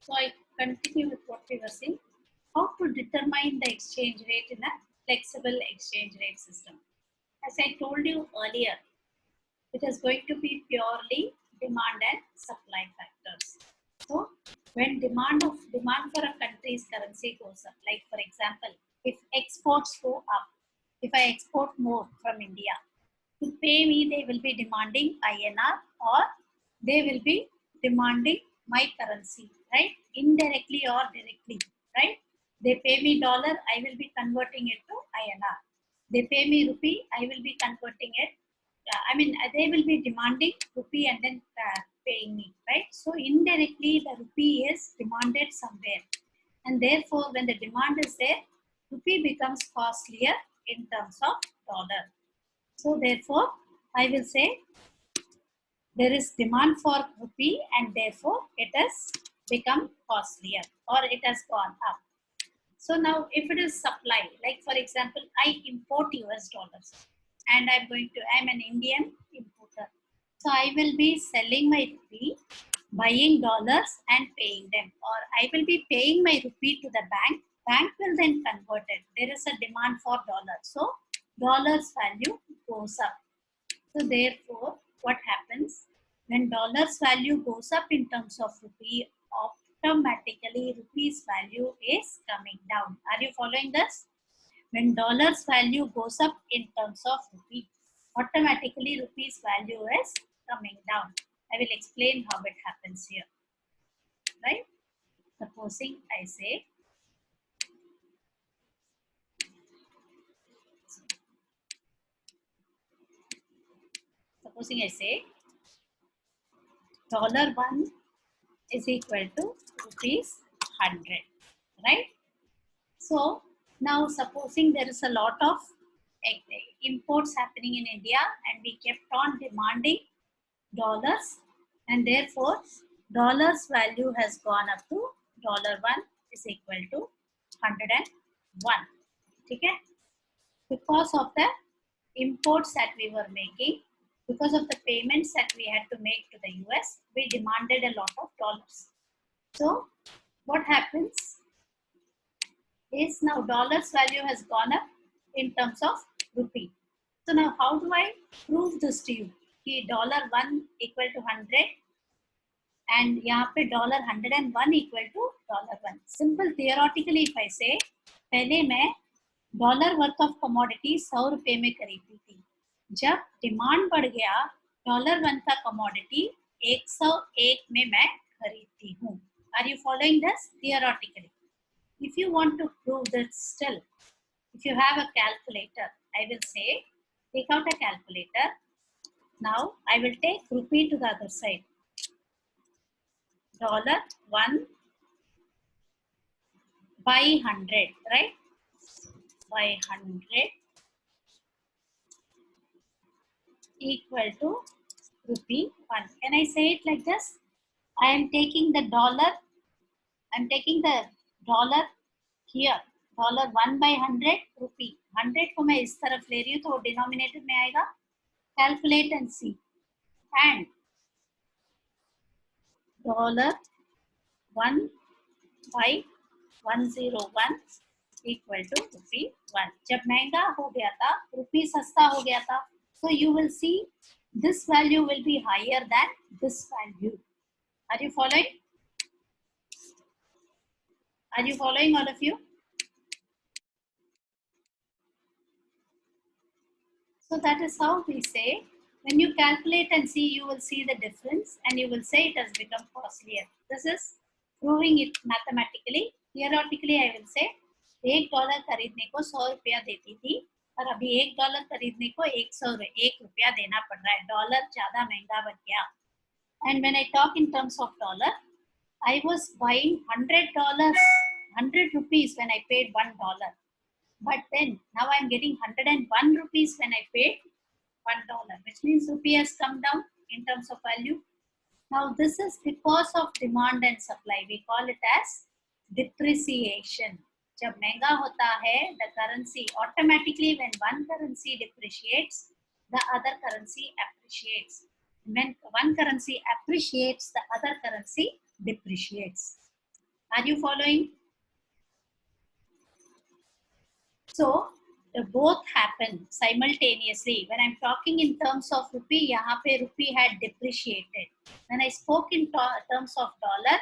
So I continue with what we were saying. How to determine the exchange rate in a flexible exchange rate system. As I told you earlier, it is going to be purely demand and supply factors. So when demand for a country's currency goes up, like for example, if exports go up, if I export more from India, to pay me they will be demanding INR or they will be demanding my currency, right? Indirectly or directly, right? They pay me dollar, I will be converting it to INR. They pay me rupee, I will be converting it. They will be demanding rupee and then paying me, right? So indirectly, the rupee is demanded somewhere, and therefore, when the demand is there, rupee becomes costlier in terms of dollar. So therefore, I will say there is demand for rupee and therefore it has become costlier or it has gone up. So now if it is supply, like for example, I import US dollars and I'm an Indian importer. So I will be selling my rupee, buying dollars and paying them, or I will be paying my rupee to the bank. Bank will then convert it. There is a demand for dollars. So dollars value goes up. So therefore, what happens when dollars value goes up in terms of rupee, automatically rupee's value is coming down. Are you following this? When dollars value goes up in terms of rupee, automatically rupee's value is coming down. I will explain how it happens here. Right? Supposing I say $1 is equal to rupees 100, right? So now supposing there is a lot of imports happening in India and we kept on demanding dollars, and therefore dollars value has gone up to $1 is equal to 101. Okay? Because of the imports that we were making, because of the payments that we had to make to the US, we demanded a lot of dollars. So what happens is now dollars value has gone up in terms of rupee. So now how do I prove this to you? कि $1 equal to 100 and यहाँ पे $101 equal to $1. Simple theoretically if I say, पहले मैं dollar worth of commodity 100 रुपए में खरीदती थी. जब डिमांड बढ़ गया $1 का कमोडिटी 101 में मैं खरीदती हूँ. Are you following this? Theoretically. If you want to prove this still, if you have a calculator, I will say, take out a calculator. Now, I will take rupee to the other side. $1 by 100, right? By 100 equal to rupee 1. Can I say it like this? I am taking the dollar here. $1 by 100 rupee. 100 को मैं इस तरफ ले रही हूँ तो वो denominator में आएगा. Calculate and see. And $1 by 101 equal to rupee 1. जब महंगा हो गया था, rupee सस्ता हो गया था, so you will see this value will be higher than this value. Are you following? Are you following, all of you? So that is how we say, when you calculate and see, you will see the difference and you will say it has become costlier. This is proving it mathematically. Theoretically, I will say, $1 खरीदने को 100 रुपया देती थी और अभी $1 खरीदने को 1 रुपया देना पड़ रहा है. डॉलर ज्यादा महंगा बन गया. And when I talk in terms of dollar, I was buying $100 rupees when I paid $1. But then now I'm getting 101 rupees when I paid $1, which means rupee has come down in terms of value. Now this is because of demand and supply. We call it as depreciation. जब महंगा होता है, the currency automatically, when one currency depreciates, the other currency appreciates. When one currency appreciates, the other currency depreciates. Are you following? So both happen simultaneously. When I'm talking in terms of rupee, यहाँ पे rupee had depreciated. When I spoke in terms of dollar,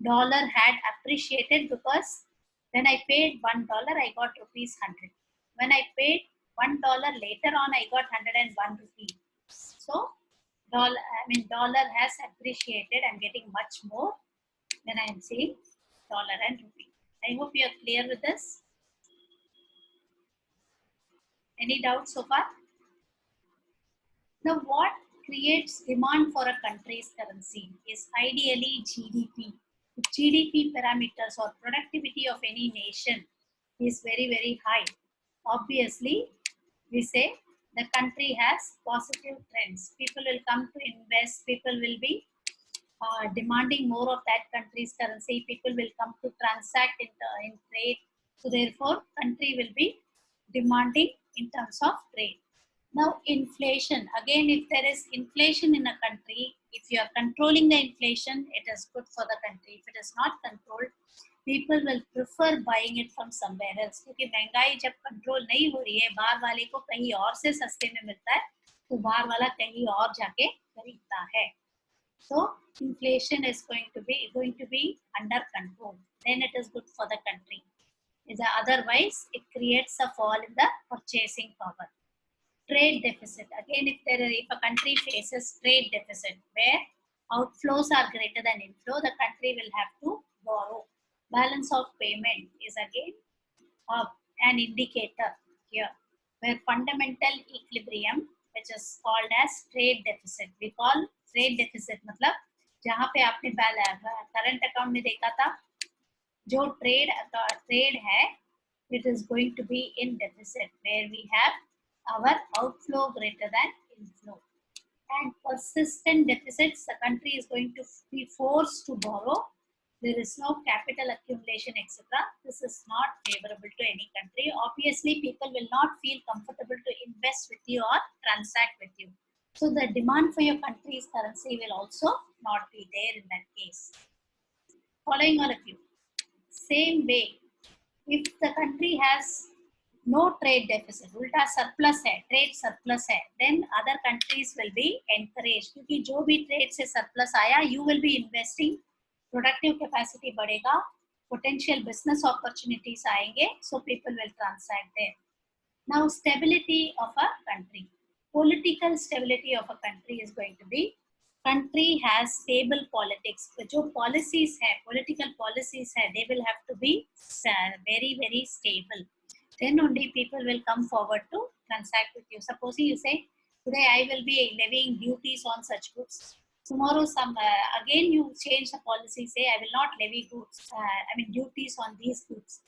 dollar had appreciated because when I paid $1, I got rupees 100. When I paid $1 later on, I got 101 rupees. So dollar has appreciated. I'm getting much more when I'm saying dollar and rupee. I hope you are clear with this. Any doubts so far? Now, what creates demand for a country's currency is ideally GDP. If GDP parameters or productivity of any nation is very, very high, obviously, we say the country has positive trends. People will come to invest, people will be demanding more of that country's currency, people will come to transact in trade. So, therefore, country will be demanding in terms of trade. Now, inflation. Again, if there is inflation in a country, if you are controlling the inflation, it is good for the country. If it is not controlled, people will prefer buying it from somewhere else. क्योंकि महंगाई जब control नहीं हो रही है, बाहर वाले को कहीं और से सस्ते में मिलता है, तो बाहर वाला कहीं और जाके खरीदता है. So, inflation is going to be under control. Then it is good for the country. Otherwise, it creates a fall in the purchasing power. Trade deficit. Again, if a country faces trade deficit where outflows are greater than inflow, the country will have to borrow. Balance of payment is again an indicator here where fundamental equilibrium, which is called as trade deficit. We call trade deficit मतलब जहाँ पे आपने current account में देखा था जो trade है, it is going to be in deficit where we have our outflow greater than inflow. And persistent deficits, the country is going to be forced to borrow. There is no capital accumulation, etc. This is not favorable to any country. Obviously, people will not feel comfortable to invest with you or transact with you. So the demand for your country's currency will also not be there in that case. Following all of you. Same way, if the country has no trade deficit, उल्टा surplus है, trade surplus है, then other countries will be encouraged क्योंकि जो भी trade से surplus आया, you will be investing, productive capacity बढ़ेगा, potential business opportunities आएंगे, so people will transact there. Now, stability of a country. Political stability of a country is going to be country has stable politics. तो जो policies है, political policies है, they will have to be very, very stable. Then only people will come forward to transact with you. Supposing you say, today I will be levying duties on such goods. Tomorrow, again you change the policy, say I will not levy duties on these goods.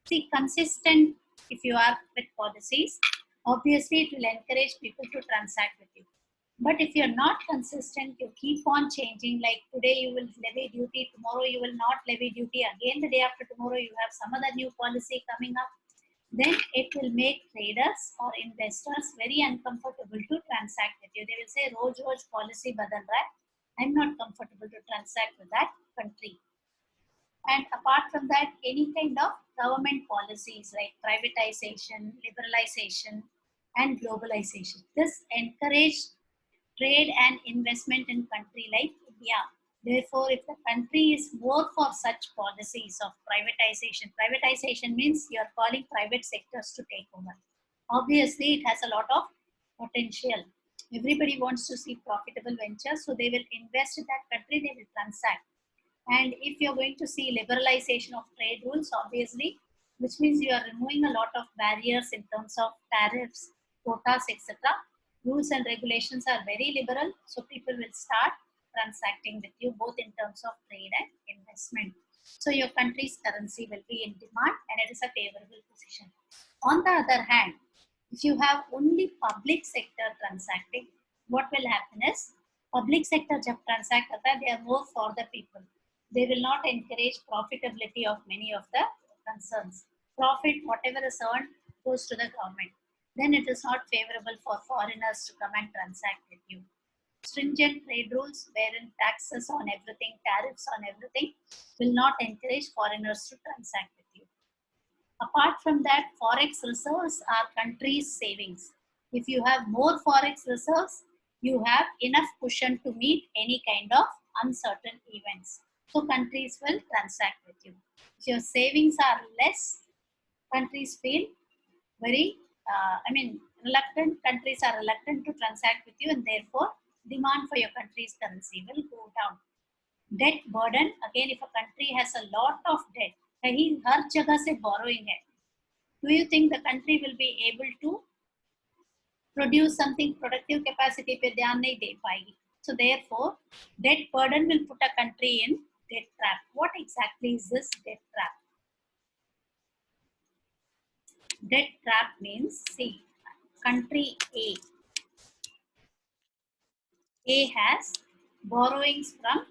See, consistent if you are with policies, obviously it will encourage people to transact with you. But if you're not consistent, you keep on changing, like today you will levy duty, tomorrow you will not levy duty, again the day after tomorrow you have some other new policy coming up, then it will make traders or investors very uncomfortable to transact with you. They will say, Roj policy badal raha hai. I'm not comfortable to transact with that country. And apart from that, any kind of government policies like privatization, liberalization, and globalization. This encouraged trade and investment in country like India. Therefore, if the country is more for such policies of privatization means you are calling private sectors to take over. Obviously, it has a lot of potential. Everybody wants to see profitable ventures, so they will invest in that country, they will transact. And if you're going to see liberalization of trade rules, obviously, which means you are removing a lot of barriers in terms of tariffs, quotas, etc. Rules and regulations are very liberal, so people will start transacting with you both in terms of trade and investment. So your country's currency will be in demand and it is a favorable position. On the other hand, if you have only public sector transacting, what will happen is public sector jab transact karta hai, they are more for the people. They will not encourage profitability of many of the concerns. Profit, whatever is earned, goes to the government. Then it is not favorable for foreigners to come and transact with you. stringent trade rules wherein taxes on everything, tariffs on everything will not encourage foreigners to transact with you. Apart from that, forex reserves are countries' savings. If you have more forex reserves, you have enough cushion to meet any kind of uncertain events. So countries will transact with you. If your savings are less, countries feel very, reluctant. Countries are reluctant to transact with you, and therefore demand for your country's currency will go down. Debt burden, again, if a country has a lot of debt, कहीं हर जगह से borrowing है, do you think the country will be able to produce something productive? Capacity पे ध्यान नहीं दे पाएगी. So therefore, debt burden will put a country in debt trap. What exactly is this debt trap? Debt trap means, see, country A has borrowings from,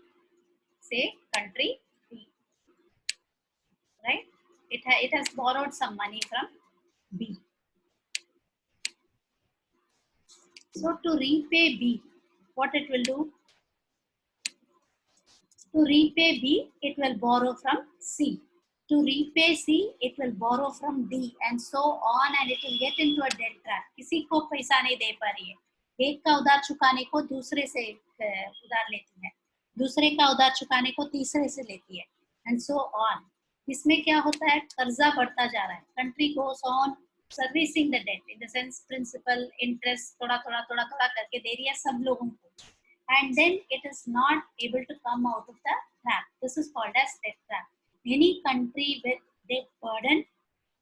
say, country B, right? It has borrowed some money from B. So to repay B, what it will do? To repay B, it will borrow from C. To repay C, it will borrow from D, and so on, and it will get into a debt trap. किसी को पैसा नहीं दे पा रही है, एक का उधार चुकाने को दूसरे से उधार लेती है, दूसरे का उधार चुकाने को तीसरे से लेती है, and so on. इसमें क्या होता है? कर्जा बढ़ता जा रहा है. Country goes on servicing the debt, in the sense principal, interest, थोड़ा थोड़ा थोड़ा थोड़ा करके दे रही है सब लोगों को. And then it is not able to come out of the trap. This is called as debt trap. Any country with debt burden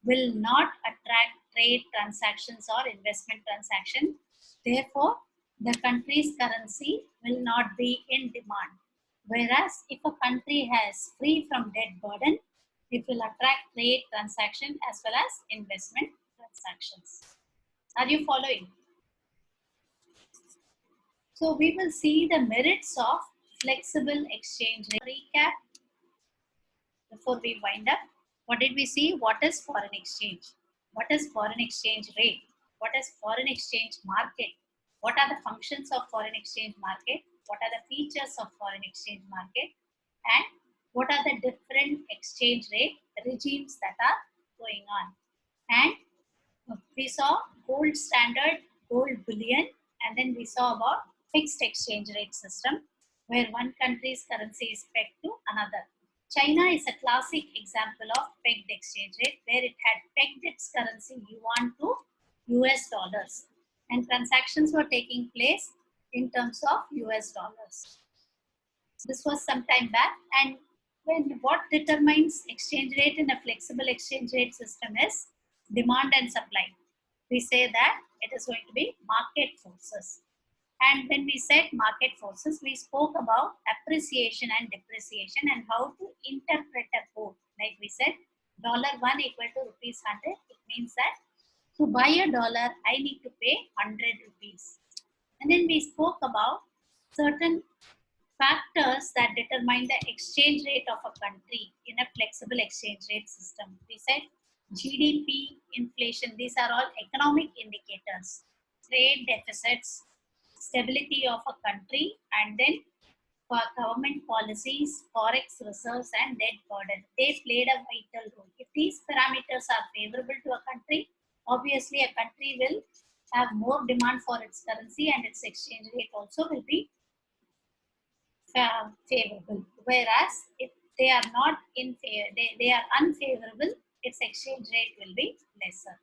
will not attract trade transactions or investment transactions. Therefore, the country's currency will not be in demand. Whereas if a country has free from debt burden, it will attract trade transaction as well as investment transactions. Are you following? So we will see the merits of flexible exchange rate. Recap before we wind up. What did we see? What is foreign exchange? What is foreign exchange rate? What is foreign exchange market? What are the functions of foreign exchange market? What are the features of foreign exchange market? And what are the different exchange rate regimes that are going on? And we saw gold standard, gold bullion, and then we saw about fixed exchange rate system where one country's currency is pegged to another. China is a classic example of pegged exchange rate where it had pegged its currency yuan to US dollars, and transactions were taking place in terms of US dollars. This was some time back, and what determines exchange rate in a flexible exchange rate system is demand and supply. We say that it is going to be market forces. And when we said market forces, we spoke about appreciation and depreciation and how to interpret a code. Like we said, $1 equal to rupees 100. It means that to buy a dollar, I need to pay 100 rupees. And then we spoke about certain factors that determine the exchange rate of a country in a flexible exchange rate system. We said GDP, inflation, these are all economic indicators. Trade deficits, stability of a country, and then for government policies, forex reserves, and debt burden. They played a vital role. If these parameters are favorable to a country, obviously a country will have more demand for its currency and its exchange rate also will be favorable. Whereas if they are not in favor, they are unfavorable, its exchange rate will be lesser.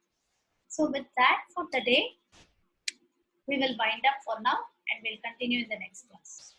So with that, for the day, we will wind up for now and we'll continue in the next class.